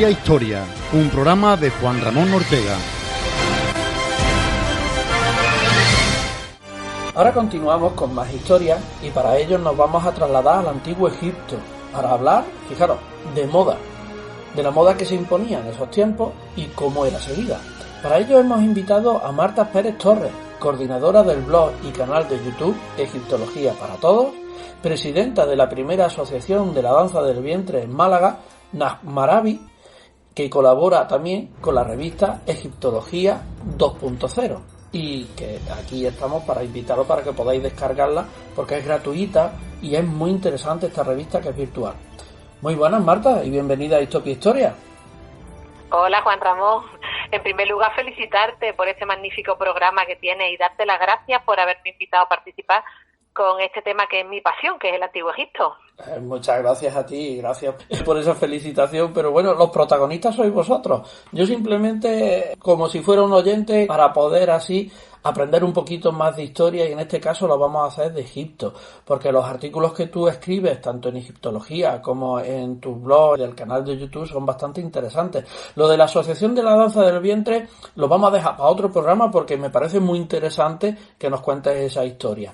Vaya Historia, un programa de Juan Ramón Ortega. Ahora continuamos con más historias y para ello nos vamos a trasladar al antiguo Egipto para hablar, fijaros, de moda, de la moda que se imponía en esos tiempos y cómo era seguida. Para ello hemos invitado a Marta Pérez Torres, coordinadora del blog y canal de YouTube Egiptología para Todos, presidenta de la primera asociación de la danza del vientre en Málaga, Nahmarabi, que colabora también con la revista Egiptología 2.0 y que aquí estamos para invitaros para que podáis descargarla porque es gratuita y es muy interesante esta revista que es virtual. Muy buenas, Marta, y bienvenida a Histopia Historia. Hola, Juan Ramón. En primer lugar, felicitarte por este magnífico programa que tienes y darte las gracias por haberme invitado a participar con este tema que es mi pasión, que es el Antiguo Egipto. Muchas gracias a ti, gracias por esa felicitación, pero bueno, los protagonistas sois vosotros. Yo simplemente, como si fuera un oyente, para poder así aprender un poquito más de historia, y en este caso lo vamos a hacer de Egipto, porque los artículos que tú escribes, tanto en Egiptología como en tu blog y el canal de YouTube, son bastante interesantes. Lo de la Asociación de la Danza del Vientre lo vamos a dejar para otro programa porque me parece muy interesante que nos cuentes esa historia.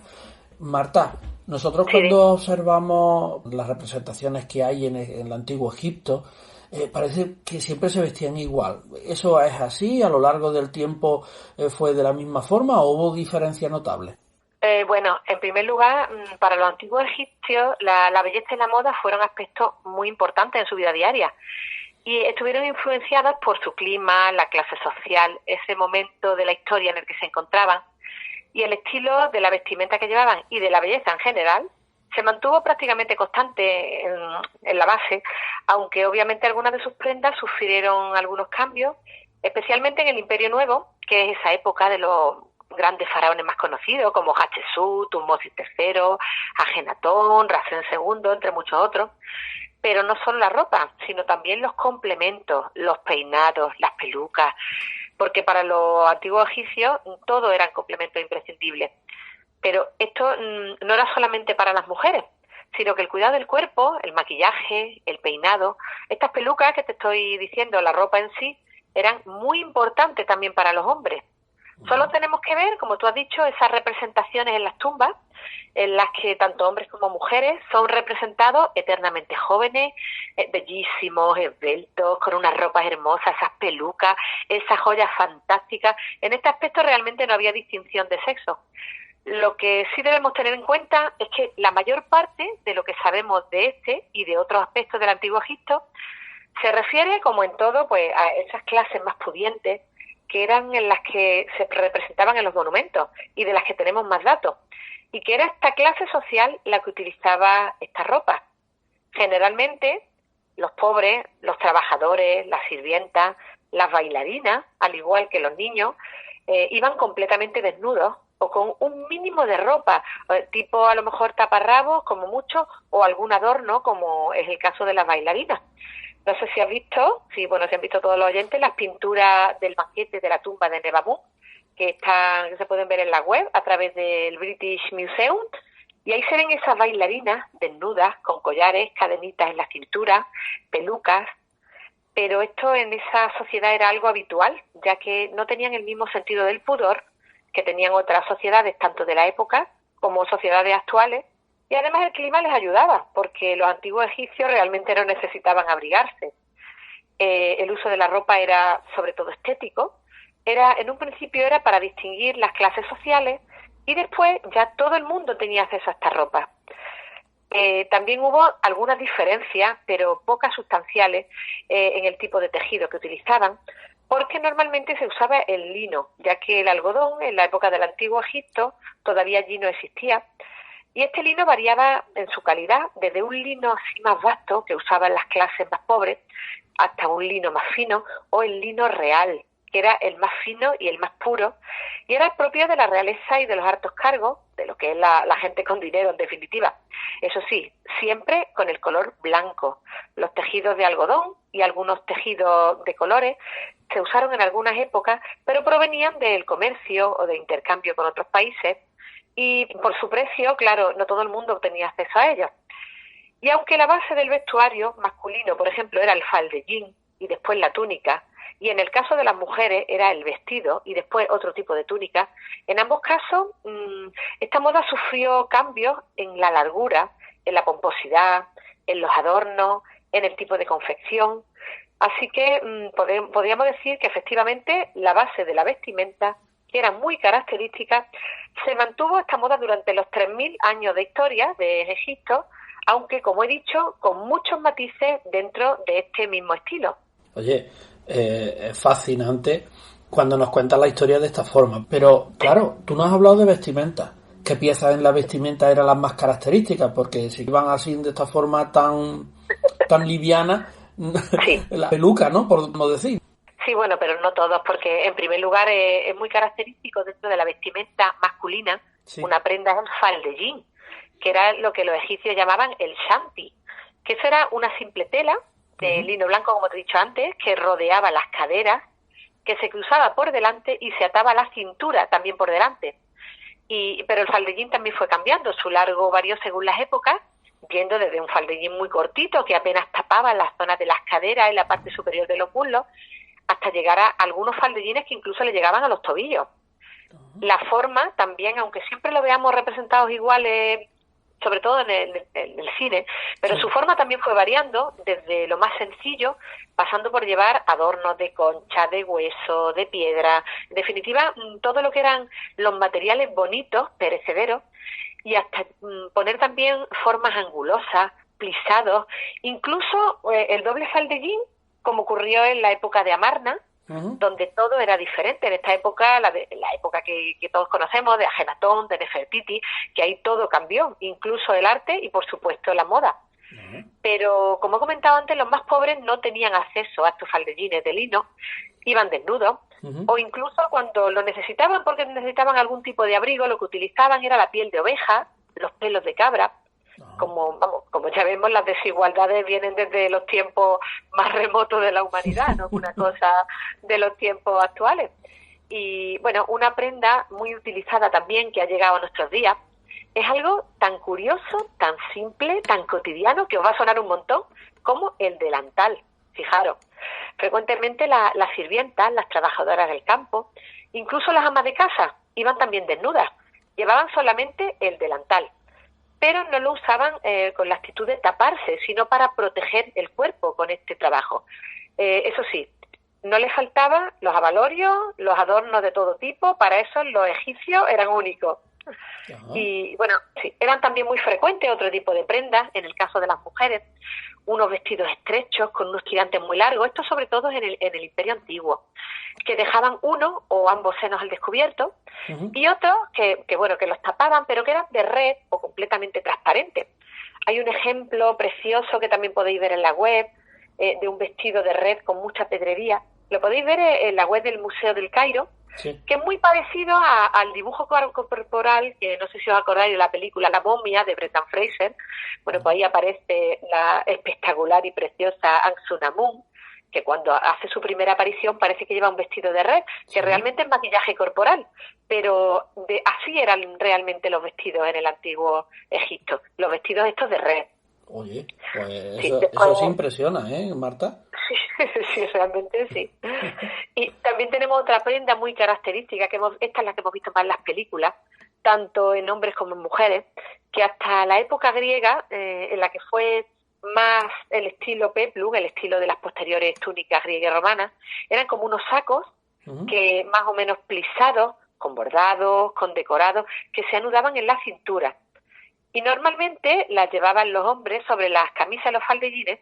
Marta, nosotros cuando observamos las representaciones que hay en el antiguo Egipto, parece que siempre se vestían igual. ¿Eso es así? ¿A lo largo del tiempo fue de la misma forma o hubo diferencias notables? Bueno, en primer lugar, para los antiguos egipcios, la belleza y la moda fueron aspectos muy importantes en su vida diaria y estuvieron influenciadas por su clima, la clase social, ese momento de la historia en el que se encontraban. Y el estilo de la vestimenta que llevaban y de la belleza en general se mantuvo prácticamente constante en la base, aunque obviamente algunas de sus prendas sufrieron algunos cambios, especialmente en el Imperio Nuevo, que es esa época de los grandes faraones más conocidos, como Hatshepsut, Tutmosis III, Ajenatón, Ramsés II, entre muchos otros. Pero no solo la ropa, sino también los complementos, los peinados, las pelucas, porque para los antiguos egipcios todo eran complementos imprescindibles. Pero esto no era solamente para las mujeres, sino que el cuidado del cuerpo, el maquillaje, el peinado, estas pelucas que te estoy diciendo, la ropa en sí, eran muy importantes también para los hombres. Solo tenemos que ver, como tú has dicho, esas representaciones en las tumbas, en las que tanto hombres como mujeres son representados eternamente jóvenes, bellísimos, esbeltos, con unas ropas hermosas, esas pelucas, esas joyas fantásticas. En este aspecto realmente no había distinción de sexo. Lo que sí debemos tener en cuenta es que la mayor parte de lo que sabemos de este y de otros aspectos del Antiguo Egipto se refiere, como en todo, pues a esas clases más pudientes que eran en las que se representaban en los monumentos y de las que tenemos más datos, y que era esta clase social la que utilizaba esta ropa. Generalmente, los pobres, los trabajadores, las sirvientas, las bailarinas, al igual que los niños, iban completamente desnudos o con un mínimo de ropa, tipo a lo mejor taparrabos, como mucho, o algún adorno, como es el caso de las bailarinas. No sé si has visto, si han visto todos los oyentes, las pinturas del banquete de la tumba de Nebamu, que se pueden ver en la web a través del British Museum, y ahí se ven esas bailarinas desnudas, con collares, cadenitas en la cintura, pelucas, pero esto en esa sociedad era algo habitual, ya que no tenían el mismo sentido del pudor que tenían otras sociedades, tanto de la época como sociedades actuales. Y además el clima les ayudaba, porque los antiguos egipcios realmente no necesitaban abrigarse. El uso de la ropa era sobre todo estético. En un principio era para distinguir las clases sociales y después ya todo el mundo tenía acceso a esta ropa. También hubo algunas diferencias, pero pocas sustanciales, en el tipo de tejido que utilizaban, porque normalmente se usaba el lino, ya que el algodón en la época del Antiguo Egipto todavía allí no existía. Y este lino variaba en su calidad, desde un lino así más vasto, que usaban las clases más pobres, hasta un lino más fino, o el lino real, que era el más fino y el más puro, y era propio de la realeza y de los altos cargos, de lo que es la gente con dinero en definitiva. Eso sí, siempre con el color blanco. Los tejidos de algodón y algunos tejidos de colores se usaron en algunas épocas, pero provenían del comercio o de intercambio con otros países, y por su precio, claro, no todo el mundo tenía acceso a ellos. Y aunque la base del vestuario masculino, por ejemplo, era el faldellín, y después la túnica, y en el caso de las mujeres era el vestido y después otro tipo de túnica. En ambos casos, esta moda sufrió cambios en la largura, en la pomposidad, en los adornos, en el tipo de confección. Así que podríamos decir que efectivamente la base de la vestimenta, que era muy característica, se mantuvo esta moda durante los 3.000 años de historia de Egipto, aunque, como he dicho, con muchos matices dentro de este mismo estilo. Oye, es fascinante cuando nos cuentas la historia de esta forma, pero claro, tú nos has hablado de vestimenta. ¿Qué piezas en la vestimenta eran las más características? Porque si iban así de esta forma tan liviana, Sí. la peluca, ¿no? Por no decir. Sí, bueno, pero no todos, porque en primer lugar es muy característico dentro de la vestimenta masculina, Sí. una prenda es el faldellín, que era lo que los egipcios llamaban el shanti, que eso era una simple tela de lino blanco, como te he dicho antes, que rodeaba las caderas, que se cruzaba por delante y se ataba a la cintura también por delante. Pero el faldellín también fue cambiando, su largo varió según las épocas, yendo desde un faldellín muy cortito que apenas tapaba las zonas de las caderas y la parte superior de los muslos, hasta llegar a algunos faldellines que incluso le llegaban a los tobillos. La forma también, aunque siempre lo veamos representados iguales, sobre todo en el cine, pero Sí. su forma también fue variando desde lo más sencillo, pasando por llevar adornos de concha, de hueso, de piedra, en definitiva, todo lo que eran los materiales bonitos, perecederos, y hasta poner también formas angulosas, plisados, incluso el doble faldellín, como ocurrió en la época de Amarna, donde todo era diferente. En esta época, la época que todos conocemos, de Ajenatón, de Nefertiti, que ahí todo cambió, incluso el arte y, por supuesto, la moda. Pero, como he comentado antes, los más pobres no tenían acceso a estos faldellines de lino, iban desnudos, o incluso cuando lo necesitaban, porque necesitaban algún tipo de abrigo, lo que utilizaban era la piel de oveja, los pelos de cabra. Como ya vemos, las desigualdades vienen desde los tiempos más remotos de la humanidad, no es una cosa de los tiempos actuales. Y bueno, una prenda muy utilizada también que ha llegado a nuestros días es algo tan curioso, tan simple, tan cotidiano, que os va a sonar un montón, como el delantal. Fijaros, frecuentemente las sirvientas, las trabajadoras del campo, incluso las amas de casa, iban también desnudas, llevaban solamente el delantal, pero no lo usaban con la actitud de taparse, sino para proteger el cuerpo con este trabajo. Eso sí, no les faltaban los abalorios, los adornos de todo tipo, para eso los egipcios eran únicos. Y bueno, sí, eran también muy frecuentes otro tipo de prendas, en el caso de las mujeres, unos vestidos estrechos con unos tirantes muy largos, esto sobre todo en el Imperio Antiguo, que dejaban uno o ambos senos al descubierto, y otros que los tapaban, pero que eran de red o completamente transparentes. Hay un ejemplo precioso que también podéis ver en la web, de un vestido de red con mucha pedrería. Lo podéis ver en la web del Museo del Cairo, sí, que es muy parecido al dibujo corporal, que no sé si os acordáis de la película La momia de Brendan Fraser. Bueno, pues ahí aparece la espectacular y preciosa Anxunamun, que cuando hace su primera aparición parece que lleva un vestido de red, que sí, realmente es maquillaje corporal, pero así eran realmente los vestidos en el antiguo Egipto, los vestidos estos de red. Oye, pues sí, eso sí impresiona, ¿eh, Marta? Sí, realmente sí. Y también tenemos otra prenda muy característica, esta es la que hemos visto más en las películas, tanto en hombres como en mujeres, que hasta la época griega, en la que fue más el estilo peplum, el estilo de las posteriores túnicas griegas y romanas, eran como unos sacos que más o menos plisados, con bordados, con decorados, que se anudaban en la cintura. Y normalmente las llevaban los hombres sobre las camisas y los faldellines,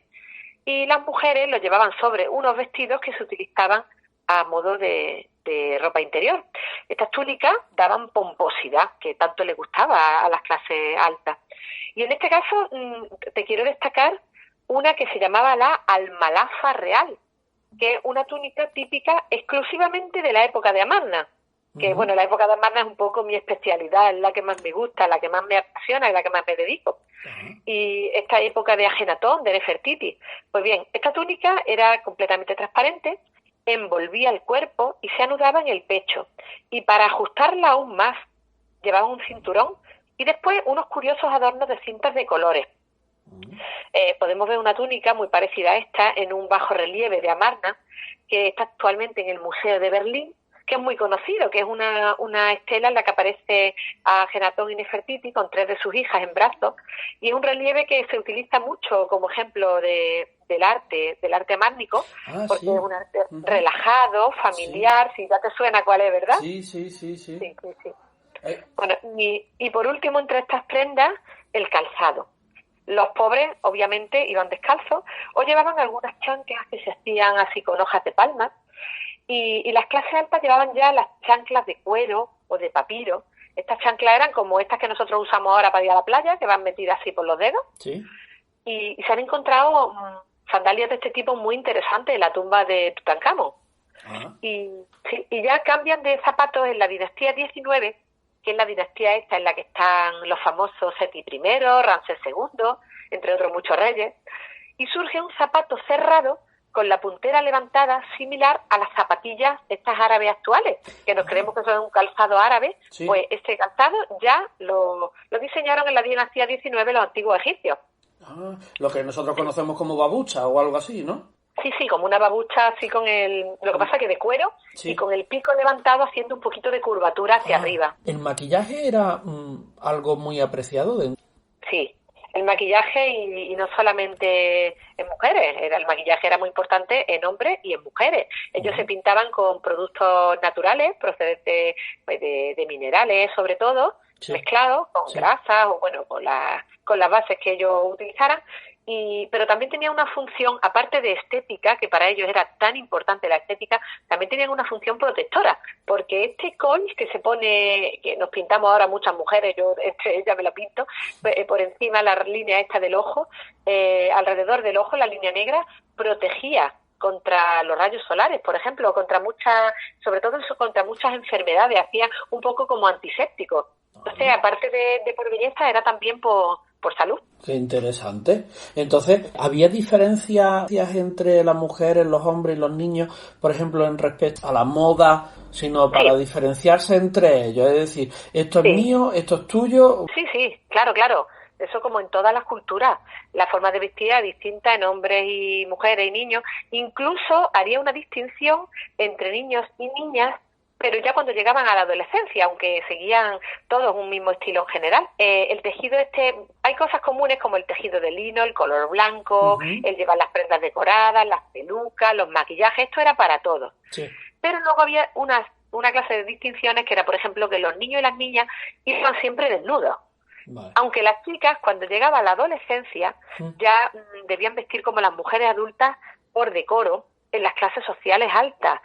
y las mujeres los llevaban sobre unos vestidos que se utilizaban a modo de ropa interior. Estas túnicas daban pomposidad, que tanto le gustaba a las clases altas. Y en este caso te quiero destacar una que se llamaba la almalafa real, que es una túnica típica exclusivamente de la época de Amarna. Que bueno, la época de Amarna es un poco mi especialidad, es la que más me gusta, la que más me apasiona y la que más me dedico. Y esta época de Ajenatón, de Nefertiti, pues bien, esta túnica era completamente transparente, envolvía el cuerpo y se anudaba en el pecho. Y para ajustarla aún más, llevaba un cinturón y después unos curiosos adornos de cintas de colores. Podemos ver una túnica muy parecida a esta en un bajo relieve de Amarna, que está actualmente en el Museo de Berlín, que es muy conocido, que es una estela en la que aparece a Ajenatón y Nefertiti con 3 de sus hijas en brazos, y es un relieve que se utiliza mucho como ejemplo del arte amárnico, porque sí. es un arte relajado, familiar, si ya te suena cuál es, ¿verdad? Sí. Sí. Bueno, y por último, entre estas prendas, el calzado. Los pobres, obviamente, iban descalzos o llevaban algunas chanclas que se hacían así con hojas de palma, y las clases altas llevaban ya las chanclas de cuero o de papiro. Estas chanclas eran como estas que nosotros usamos ahora para ir a la playa, que van metidas así por los dedos. Sí. Y se han encontrado sandalias de este tipo muy interesantes en la tumba de Tutankamón. Y ya cambian de zapatos en la dinastía 19, que es la dinastía esta en la que están los famosos Seti I, Ramsés II, entre otros muchos reyes, y surge un zapato cerrado con la puntera levantada, similar a las zapatillas estas árabes actuales, que nos creemos que son un calzado árabe. Sí. Pues este calzado ya lo diseñaron en la dinastía 19 los antiguos egipcios. Lo que nosotros conocemos como babucha o algo así, ¿no? Sí, como una babucha así con lo que pasa que de cuero, y con el pico levantado haciendo un poquito de curvatura hacia arriba. ¿El maquillaje era algo muy apreciado? Sí, el maquillaje y no solamente en mujeres, el maquillaje era muy importante en hombres y en mujeres. Ellos se pintaban con productos naturales, procedentes de minerales sobre todo, mezclados con grasas o bueno, con las bases que ellos utilizaran. Pero también tenía una función, aparte de estética, que para ellos era tan importante la estética, también tenían una función protectora, porque este col que se pone, que nos pintamos ahora muchas mujeres, yo ella me lo pinto, por encima la línea esta del ojo, alrededor del ojo, la línea negra, protegía contra los rayos solares, por ejemplo, sobre todo contra muchas enfermedades, hacía un poco como antiséptico. Entonces, aparte de por belleza, era también por salud. Qué interesante. Entonces, ¿había diferencias entre las mujeres, los hombres y los niños, por ejemplo, en respecto a la moda, sino para diferenciarse entre ellos? Es decir, ¿esto es mío, esto es tuyo? Sí, claro. Eso como en todas las culturas. La forma de vestir era distinta en hombres y mujeres y niños. Incluso haría una distinción entre niños y niñas, pero ya cuando llegaban a la adolescencia, aunque seguían todos un mismo estilo en general. El tejido hay cosas comunes como el tejido de lino, el color blanco, el llevar las prendas decoradas, las pelucas, los maquillajes, esto era para todos. Sí. Pero luego había una clase de distinciones que era, por ejemplo, que los niños y las niñas iban siempre desnudos. Vale. Aunque las chicas, cuando llegaba a la adolescencia, ya debían vestir como las mujeres adultas por decoro, en las clases sociales altas,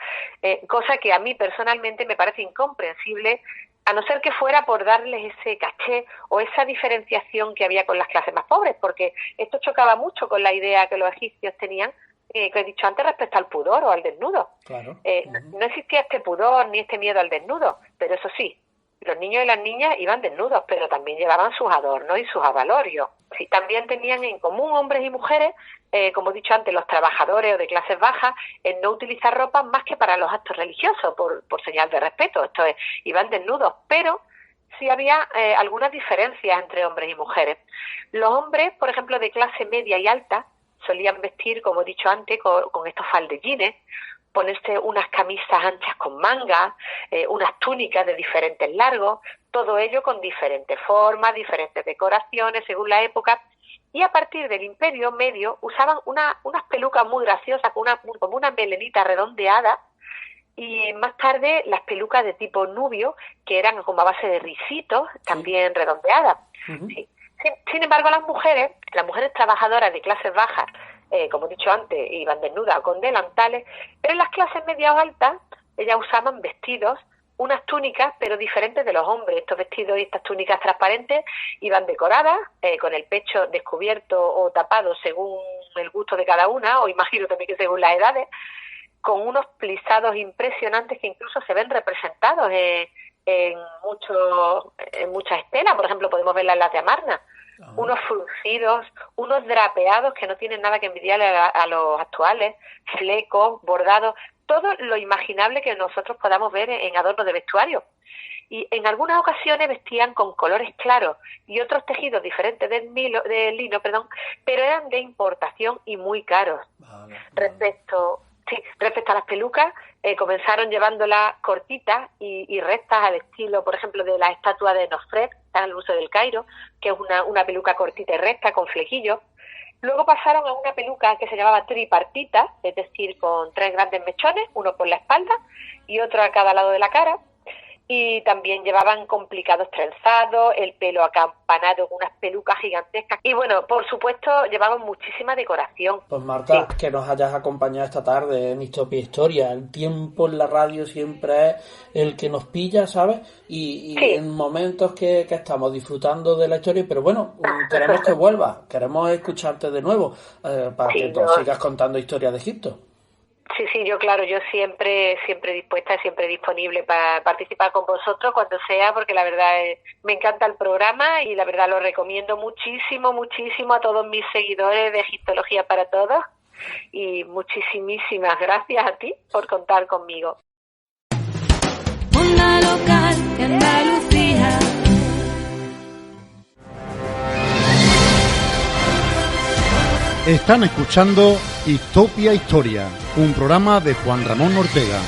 cosa que a mí personalmente me parece incomprensible, a no ser que fuera por darles ese caché o esa diferenciación que había con las clases más pobres, porque esto chocaba mucho con la idea que los egipcios tenían, que he dicho antes, respecto al pudor o al desnudo. Claro. No existía este pudor ni este miedo al desnudo, pero eso sí, los niños y las niñas iban desnudos, pero también llevaban sus adornos y sus abalorios. Sí, también tenían en común hombres y mujeres, como he dicho antes, los trabajadores o de clases bajas, en no utilizar ropa más que para los actos religiosos, por señal de respeto. Esto es, iban desnudos, pero sí había algunas diferencias entre hombres y mujeres. Los hombres, por ejemplo, de clase media y alta, solían vestir, como he dicho antes, con estos faldellines, ponerse unas camisas anchas con mangas, unas túnicas de diferentes largos, todo ello con diferentes formas, diferentes decoraciones según la época. Y a partir del Imperio Medio usaban unas pelucas muy graciosas, como una melenita redondeada, y más tarde las pelucas de tipo nubio, que eran como a base de risitos, también redondeadas. Sí. Sin embargo, las mujeres trabajadoras de clases bajas, como he dicho antes, iban desnudas con delantales, pero en las clases medias o altas ellas usaban vestidos, unas túnicas, pero diferentes de los hombres. Estos vestidos y estas túnicas transparentes iban decoradas, con el pecho descubierto o tapado según el gusto de cada una, o imagino también que según las edades, con unos plisados impresionantes que incluso se ven representados en muchas estelas. Por ejemplo, podemos verlas en las de Amarna. Unos fruncidos, unos drapeados que no tienen nada que envidiarle a los actuales, flecos, bordados, todo lo imaginable que nosotros podamos ver en adornos de vestuario. y en algunas ocasiones vestían con colores claros y otros tejidos diferentes del lino, pero eran de importación y muy caros. Vale. Respecto a las pelucas, comenzaron llevándolas cortitas y rectas al estilo, por ejemplo, de la estatua de Nofret, al Museo del Cairo, que es una peluca cortita y recta con flequillos. Luego pasaron a una peluca que se llamaba tripartita, es decir, con 3 grandes mechones, uno por la espalda y otro a cada lado de la cara. Y también llevaban complicados trenzados, el pelo acampanado con unas pelucas gigantescas. Y bueno, por supuesto, llevaban muchísima decoración. Pues Marta, que nos hayas acompañado esta tarde en Histopia Historia. El tiempo en la radio siempre es el que nos pilla, ¿sabes? Y en momentos que estamos disfrutando de la historia, pero bueno, queremos que vuelvas, queremos escucharte de nuevo para que nos sigas contando historias de Egipto. Sí, yo siempre dispuesta, siempre disponible para participar con vosotros cuando sea, porque la verdad me encanta el programa y la verdad lo recomiendo muchísimo a todos mis seguidores de Egiptología para Todos, y muchísimas gracias a ti por contar conmigo. Onda local de Andalucía. Están escuchando Histopia Historia, un programa de Juan Ramón Ortega.